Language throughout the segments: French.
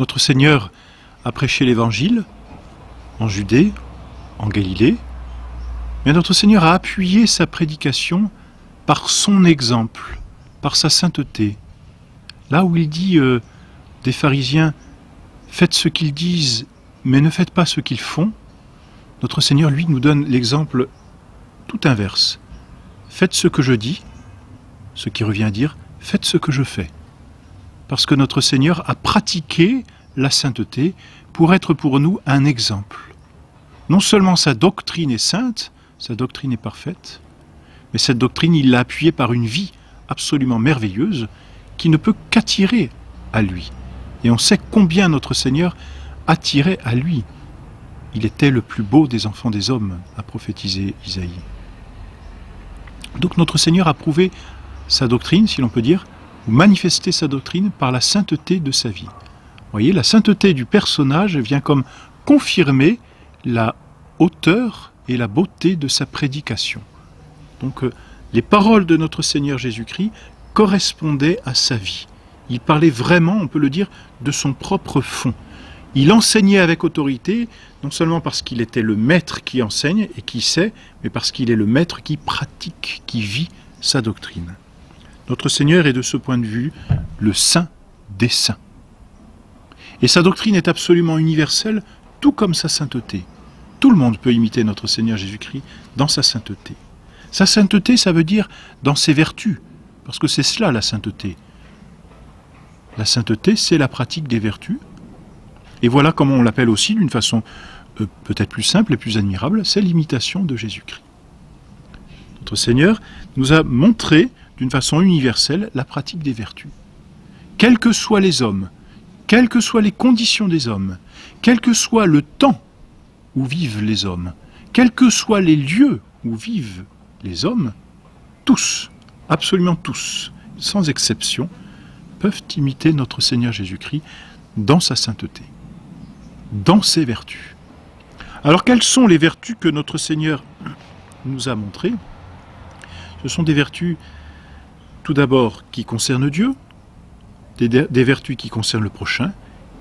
Notre Seigneur a prêché l'Évangile en Judée, en Galilée, mais notre Seigneur a appuyé sa prédication par son exemple, par sa sainteté. Là où il dit des pharisiens, faites ce qu'ils disent, mais ne faites pas ce qu'ils font, notre Seigneur, lui, nous donne l'exemple tout inverse. Faites ce que je dis, ce qui revient à dire, faites ce que je fais. Parce que notre Seigneur a pratiqué la sainteté pour être pour nous un exemple. Non seulement sa doctrine est sainte, sa doctrine est parfaite, mais cette doctrine, il l'a appuyée par une vie absolument merveilleuse qui ne peut qu'attirer à lui. Et on sait combien notre Seigneur attirait à lui. Il était le plus beau des enfants des hommes, a prophétisé Isaïe. Donc notre Seigneur a prouvé sa doctrine, si l'on peut dire, ou manifesté sa doctrine par la sainteté de sa vie. Vous voyez, la sainteté du personnage vient comme confirmer la hauteur et la beauté de sa prédication. Donc les paroles de notre Seigneur Jésus-Christ correspondaient à sa vie. Il parlait vraiment, on peut le dire, de son propre fond. Il enseignait avec autorité, non seulement parce qu'il était le maître qui enseigne et qui sait, mais parce qu'il est le maître qui pratique, qui vit sa doctrine. Notre Seigneur est de ce point de vue le saint des saints. Et sa doctrine est absolument universelle, tout comme sa sainteté. Tout le monde peut imiter notre Seigneur Jésus-Christ dans sa sainteté. Sa sainteté, ça veut dire dans ses vertus, parce que c'est cela la sainteté. La sainteté, c'est la pratique des vertus. Et voilà comment on l'appelle aussi d'une façon peut-être plus simple et plus admirable, c'est l'imitation de Jésus-Christ. Notre Seigneur nous a montré d'une façon universelle la pratique des vertus. Quels que soient les hommes, quelles que soient les conditions des hommes, quel que soit le temps où vivent les hommes, quels que soient les lieux où vivent les hommes, tous, absolument tous, sans exception, peuvent imiter notre Seigneur Jésus-Christ dans sa sainteté, dans ses vertus. Alors quelles sont les vertus que notre Seigneur nous a montrées? Ce sont des vertus, tout d'abord, qui concernent Dieu, des vertus qui concernent le prochain,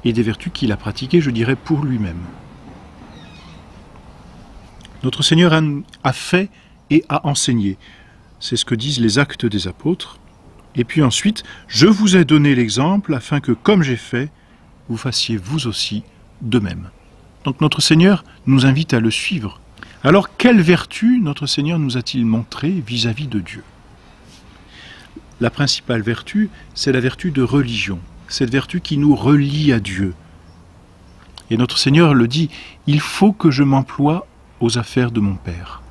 et des vertus qu'il a pratiquées, je dirais, pour lui-même. Notre Seigneur a fait et a enseigné. C'est ce que disent les Actes des Apôtres. Et puis ensuite, je vous ai donné l'exemple afin que, comme j'ai fait, vous fassiez vous aussi de même. Donc notre Seigneur nous invite à le suivre. Alors, quelle vertu notre Seigneur nous a-t-il montré vis-à-vis de Dieu? La principale vertu, c'est la vertu de religion. Cette vertu qui nous relie à Dieu. Et notre Seigneur le dit, il faut que je m'emploie aux affaires de mon Père.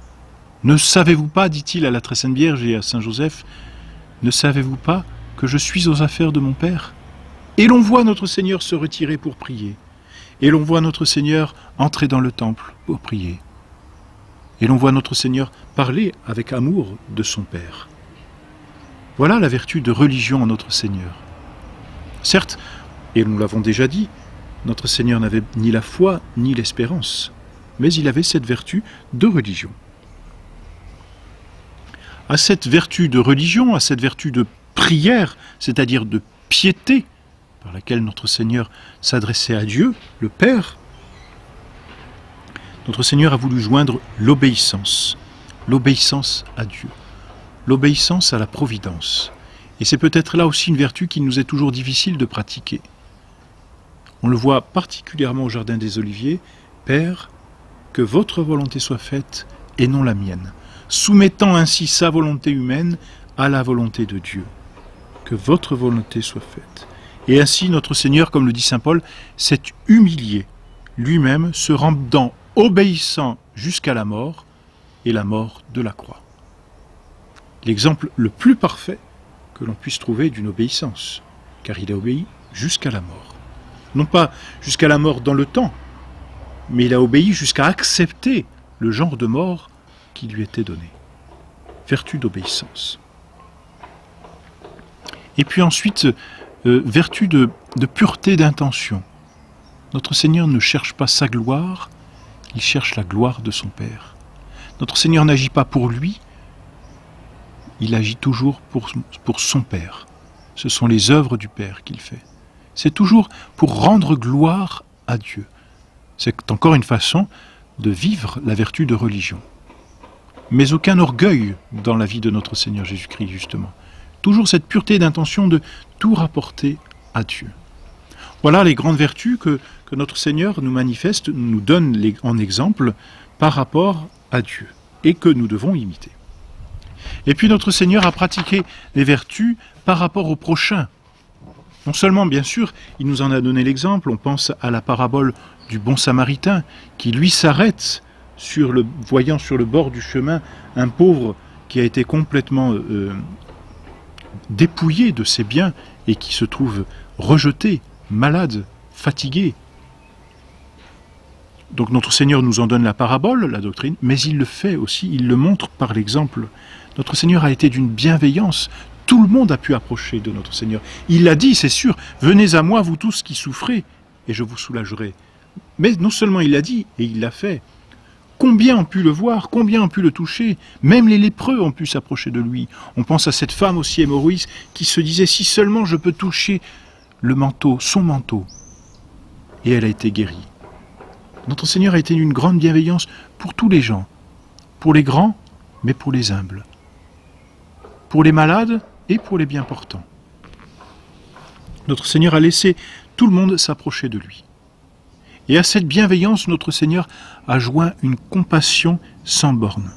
Ne savez-vous pas, dit-il à la Très Sainte Vierge et à Saint Joseph, ne savez-vous pas que je suis aux affaires de mon Père? Et l'on voit notre Seigneur se retirer pour prier. Et l'on voit notre Seigneur entrer dans le temple pour prier. Et l'on voit notre Seigneur parler avec amour de son Père. Voilà la vertu de religion en notre Seigneur. Certes, et nous l'avons déjà dit, notre Seigneur n'avait ni la foi ni l'espérance, mais il avait cette vertu de religion. À cette vertu de religion, à cette vertu de prière, c'est-à-dire de piété, par laquelle notre Seigneur s'adressait à Dieu, le Père, notre Seigneur a voulu joindre l'obéissance à Dieu, l'obéissance à la providence. Et c'est peut-être là aussi une vertu qui nous est toujours difficile de pratiquer. On le voit particulièrement au Jardin des Oliviers, « Père, que votre volonté soit faite et non la mienne », soumettant ainsi sa volonté humaine à la volonté de Dieu. Que votre volonté soit faite. Et ainsi notre Seigneur, comme le dit saint Paul, s'est humilié lui-même, se rendant obéissant jusqu'à la mort et la mort de la croix. L'exemple le plus parfait que l'on puisse trouver d'une obéissance, car il a obéi jusqu'à la mort. Non pas jusqu'à la mort dans le temps, mais il a obéi jusqu'à accepter le genre de mort qui lui était donné. Vertu d'obéissance. Et puis ensuite, vertu de pureté d'intention. Notre Seigneur ne cherche pas sa gloire, il cherche la gloire de son Père. Notre Seigneur n'agit pas pour lui, il agit toujours pour son Père. Ce sont les œuvres du Père qu'il fait. C'est toujours pour rendre gloire à Dieu. C'est encore une façon de vivre la vertu de religion. Mais aucun orgueil dans la vie de notre Seigneur Jésus-Christ, justement. Toujours cette pureté d'intention de tout rapporter à Dieu. Voilà les grandes vertus que notre Seigneur nous manifeste, nous donne en exemple par rapport à Dieu et que nous devons imiter. Et puis notre Seigneur a pratiqué les vertus par rapport au prochain. Non seulement, bien sûr, il nous en a donné l'exemple, on pense à la parabole du bon samaritain qui lui s'arrête voyant sur le bord du chemin un pauvre qui a été complètement dépouillé de ses biens et qui se trouve rejeté, malade, fatigué. Donc notre Seigneur nous en donne la parabole, la doctrine, mais il le fait aussi, il le montre par l'exemple. Notre Seigneur a été d'une bienveillance. Tout le monde a pu approcher de notre Seigneur. Il l'a dit, c'est sûr, « Venez à moi, vous tous qui souffrez, et je vous soulagerai. » Mais non seulement il l'a dit, et il l'a fait. Combien ont pu le voir, combien ont pu le toucher? Même les lépreux ont pu s'approcher de lui. On pense à cette femme aussi hémorroïde qui se disait « Si seulement je peux toucher le manteau, son manteau. » Et elle a été guérie. Notre Seigneur a été d'une grande bienveillance pour tous les gens, pour les grands, mais pour les humbles, pour les malades et pour les bien portants. Notre Seigneur a laissé tout le monde s'approcher de lui. Et à cette bienveillance, notre Seigneur a joint une compassion sans borne.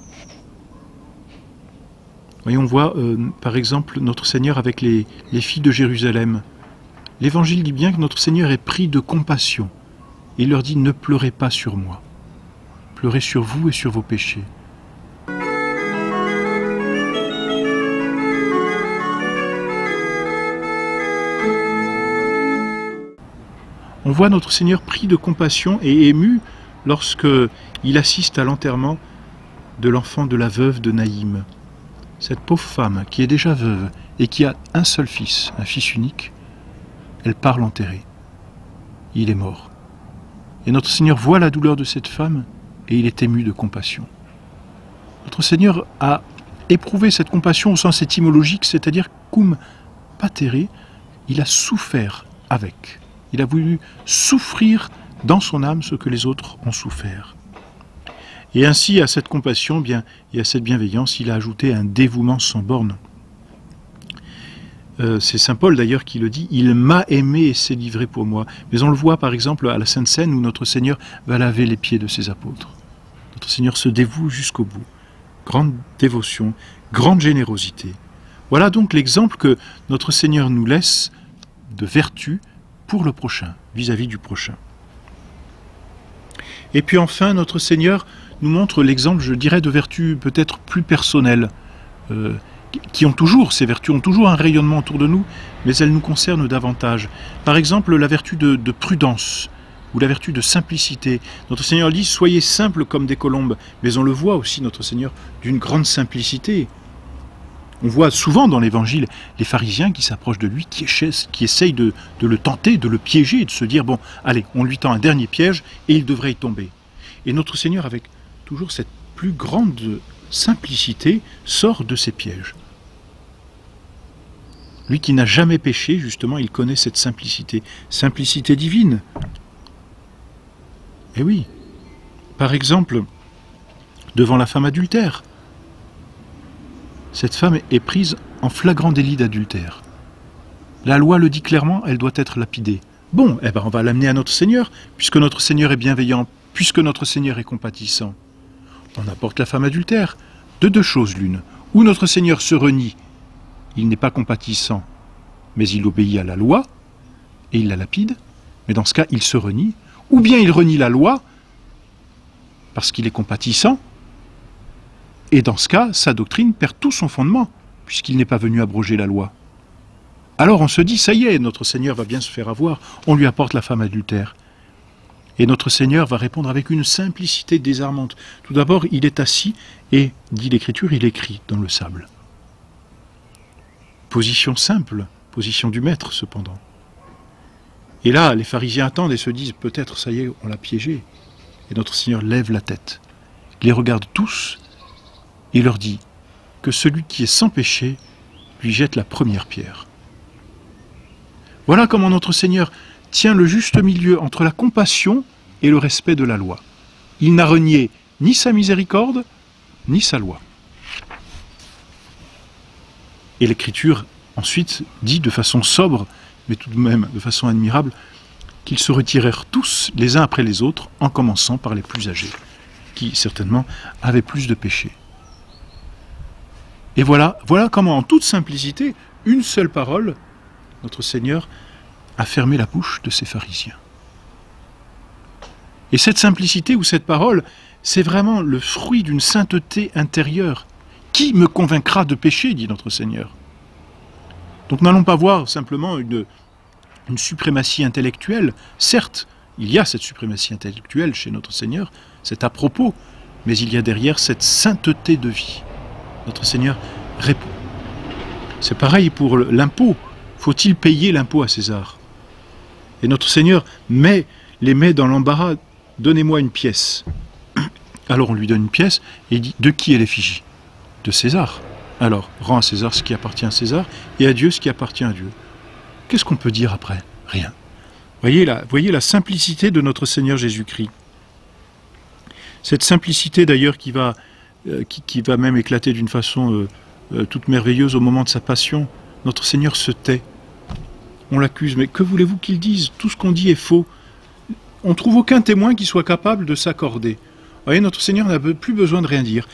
Voyons, on voit par exemple notre Seigneur avec les filles de Jérusalem. L'Évangile dit bien que notre Seigneur est pris de compassion. Il leur dit « Ne pleurez pas sur moi, pleurez sur vous et sur vos péchés. » On voit notre Seigneur pris de compassion et ému lorsque il assiste à l'enterrement de l'enfant de la veuve de Naïm. Cette pauvre femme qui est déjà veuve et qui a un seul fils, un fils unique, elle part l'enterrer. Il est mort. Et notre Seigneur voit la douleur de cette femme et il est ému de compassion. Notre Seigneur a éprouvé cette compassion au sens étymologique, c'est-à-dire cum patere, il a souffert avec. Il a voulu souffrir dans son âme ce que les autres ont souffert. Et ainsi, à cette compassion bien, et à cette bienveillance, il a ajouté un dévouement sans borne. C'est saint Paul d'ailleurs qui le dit, « Il m'a aimé et s'est livré pour moi ». Mais on le voit par exemple à la Sainte Seine où notre Seigneur va laver les pieds de ses apôtres. Notre Seigneur se dévoue jusqu'au bout. Grande dévotion, grande générosité. Voilà donc l'exemple que notre Seigneur nous laisse de vertu pour le prochain, vis-à-vis du prochain. Et puis enfin, notre Seigneur nous montre l'exemple, je dirais, de vertus peut-être plus personnelles, qui ont toujours, ces vertus ont toujours un rayonnement autour de nous, mais elles nous concernent davantage. Par exemple, la vertu de prudence, ou la vertu de simplicité. Notre Seigneur dit, soyez simples comme des colombes, mais on le voit aussi, notre Seigneur, d'une grande simplicité. On voit souvent dans l'Évangile les pharisiens qui s'approchent de lui, qui essayent de le tenter, de le piéger, et de se dire, bon, allez, on lui tend un dernier piège, et il devrait y tomber. Et notre Seigneur, avec toujours cette plus grande simplicité, sort de ces pièges. Lui qui n'a jamais péché, justement, il connaît cette simplicité divine. Et oui, par exemple, devant la femme adultère, cette femme est prise en flagrant délit d'adultère. La loi le dit clairement, elle doit être lapidée. Bon, eh ben on va l'amener à notre Seigneur, puisque notre Seigneur est bienveillant, puisque notre Seigneur est compatissant. On apporte la femme adultère, de deux choses l'une. Ou notre Seigneur se renie, il n'est pas compatissant, mais il obéit à la loi, et il la lapide, mais dans ce cas, il se renie. Ou bien il renie la loi, parce qu'il est compatissant, et dans ce cas, sa doctrine perd tout son fondement, puisqu'il n'est pas venu abroger la loi. Alors on se dit, ça y est, notre Seigneur va bien se faire avoir, on lui apporte la femme adultère. Et notre Seigneur va répondre avec une simplicité désarmante. Tout d'abord, il est assis et, dit l'Écriture, il écrit dans le sable. Position simple, position du maître cependant. Et là, les pharisiens attendent et se disent, peut-être, ça y est, on l'a piégé. Et notre Seigneur lève la tête, les regarde tous et leur dit que celui qui est sans péché lui jette la première pierre. Voilà comment notre Seigneur tient le juste milieu entre la compassion et le respect de la loi. Il n'a renié ni sa miséricorde, ni sa loi. Et l'Écriture, ensuite, dit de façon sobre, mais tout de même de façon admirable, qu'ils se retirèrent tous les uns après les autres, en commençant par les plus âgés, qui certainement avaient plus de péchés. Et voilà comment, en toute simplicité, une seule parole, notre Seigneur a fermé la bouche de ces pharisiens. Et cette simplicité ou cette parole, c'est vraiment le fruit d'une sainteté intérieure. Qui me convaincra de péché, dit notre Seigneur. Donc n'allons pas voir simplement une suprématie intellectuelle. Certes, il y a cette suprématie intellectuelle chez notre Seigneur, c'est à propos, mais il y a derrière cette sainteté de vie. Notre Seigneur répond. C'est pareil pour l'impôt. Faut-il payer l'impôt à César? Et notre Seigneur les met dans l'embarras. Donnez-moi une pièce. Alors on lui donne une pièce et il dit, de qui est l'effigie? De César. Alors, rends à César ce qui appartient à César et à Dieu ce qui appartient à Dieu. Qu'est-ce qu'on peut dire après? Rien. Voyez la simplicité de notre Seigneur Jésus-Christ. Cette simplicité d'ailleurs qui va même éclater d'une façon toute merveilleuse au moment de sa passion. Notre Seigneur se tait. On l'accuse, mais que voulez-vous qu'il dise? Tout ce qu'on dit est faux. On ne trouve aucun témoin qui soit capable de s'accorder. Vous voyez, notre Seigneur n'a plus besoin de rien dire.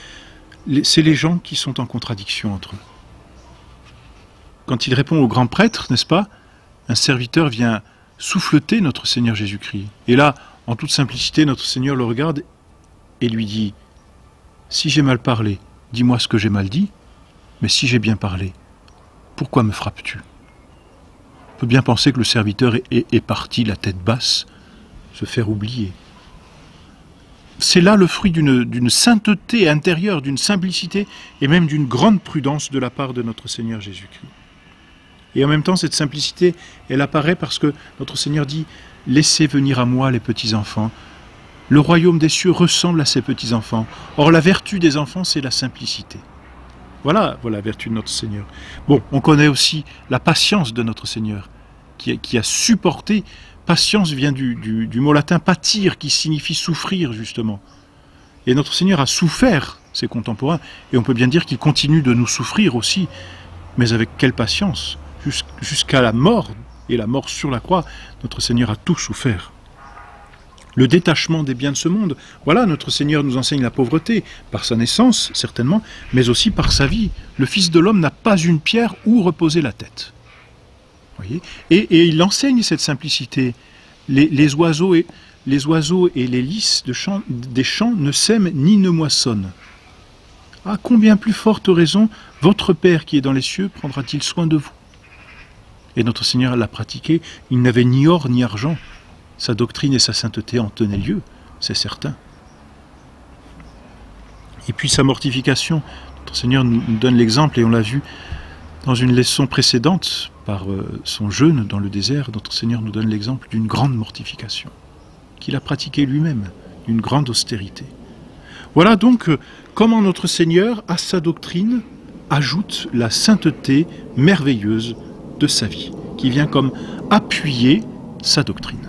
C'est les gens qui sont en contradiction entre eux. Quand il répond au grand prêtre, n'est-ce pas? Un serviteur vient souffleter notre Seigneur Jésus-Christ. Et là, en toute simplicité, notre Seigneur le regarde et lui dit, « Si j'ai mal parlé, dis-moi ce que j'ai mal dit, mais si j'ai bien parlé, pourquoi me frappes-tu » On peut bien penser que le serviteur est parti la tête basse, se faire oublier. C'est là le fruit d'une sainteté intérieure, d'une simplicité et même d'une grande prudence de la part de notre Seigneur Jésus-Christ. Et en même temps, cette simplicité, elle apparaît parce que notre Seigneur dit « Laissez venir à moi les petits-enfants. Le royaume des cieux ressemble à ces petits-enfants. Or, la vertu des enfants, c'est la simplicité. » Voilà la vertu de notre Seigneur. Bon, on connaît aussi la patience de notre Seigneur, qui a supporté. Patience vient du mot latin patir, qui signifie souffrir, justement. Et notre Seigneur a souffert ses contemporains, et on peut bien dire qu'il continue de nous souffrir aussi, mais avec quelle patience, jusqu'à la mort, et la mort sur la croix, notre Seigneur a tout souffert. Le détachement des biens de ce monde, voilà, notre Seigneur nous enseigne la pauvreté, par sa naissance, certainement, mais aussi par sa vie. Le Fils de l'homme n'a pas une pierre où reposer la tête. Voyez, et il enseigne cette simplicité. Les oiseaux et les lys des champs ne sèment ni ne moissonnent. À combien plus forte raison votre Père qui est dans les cieux prendra-t-il soin de vous? Et notre Seigneur l'a pratiqué, il n'avait ni or ni argent. Sa doctrine et sa sainteté en tenaient lieu, c'est certain. Et puis sa mortification, notre Seigneur nous donne l'exemple, et on l'a vu dans une leçon précédente, par son jeûne dans le désert, notre Seigneur nous donne l'exemple d'une grande mortification, qu'il a pratiquée lui-même, d'une grande austérité. Voilà donc comment notre Seigneur, à sa doctrine, ajoute la sainteté merveilleuse de sa vie, qui vient comme appuyer sa doctrine.